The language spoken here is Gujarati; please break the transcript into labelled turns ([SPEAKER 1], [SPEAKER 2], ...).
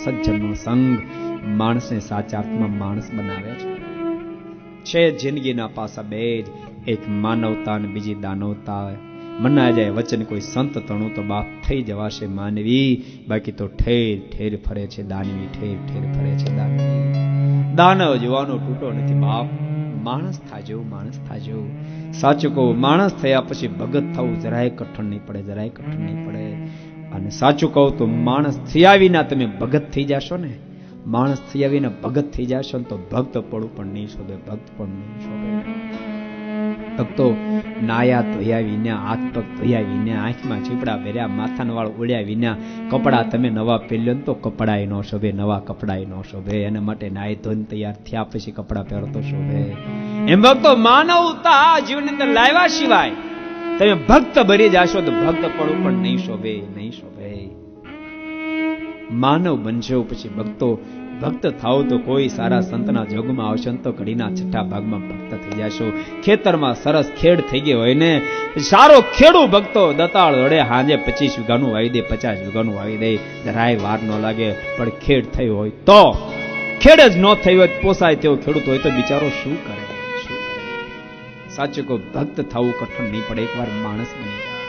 [SPEAKER 1] સજ્જનનો સંગ માણસને સાચા અર્થમાં માણસ બનાવે છે જિંદગીના પાસા બે જ, એક માનવતા અને બીજી દાનવતા. મનાય જાય વચન કોઈ સંત તણું તો બાપ થઈ જવાશે માનવી, બાકી તો ઠેર ઠેર ફરે છે દાનવી, ઠેર ઠેર ફરે છે દાનવી. દાનવ જોવાનો તૂટો નથી બાપ, માણસ થાજો, માણસ થાજો. સાચું કહું, માણસ થયા પછી ભગત થવું જરાય કઠણ નહીં પડે, જરાય કઠણ નહીં પડે. અને સાચું કહું તો માણસ થયા વિના તમે ભગત થઈ જશો ને, માણસ થયા વિના ભગત થઈ જશો ને તો ભક્ત પડવું પણ નહીં શોભે, ભક્ત પણ નહીં શોભે. ભક્તો નાયા ધોયા વિના, હાથ પગ ધોયા વિના, આંખમાં ચીપડા પહેર્યા, માથાનો વાળ ઓળ્યા વિના કપડા તમે નવા પહેર્યો ને તો કપડાય ન શોભે, નવા કપડાય ન શોભે. એના માટે નાય ધોઈને તૈયાર થયા પછી કપડા પહેરો તો શોભે. એમ ભક્તો માનવતા જીવનની અંદર લાવ્યા સિવાય તમે ભક્ત બની જાશો તો ભક્ત પડવું પણ નહીં શોભે, નહીં શોભે. માનવ બનશો પછી ભક્તો, ભક્ત થાવ તો કોઈ સારા સંતના જોગમાં આવશો તો ઘડીના છઠ્ઠા ભાગમાં ભક્ત થઈ જશો. ખેતરમાં સરસ ખેડ થઈ ગયો હોય ને, સારો ખેડૂ ભક્તો દતાળ વડે હાંજે 25 વીઘાનું વાવી દે, 50 વીઘાનું વાવી દે, જરાય વાર ન લાગે. પણ ખેડ થયો હોય તો, ખેડ જ ન થયો હોય પોસાય તેવો ખેડૂત હોય તો બિચારો શું કરે, શું કરે. સાચું કહો, ભક્ત થવું કઠણ નહીં પડે, એકવાર માણસ બની જાય.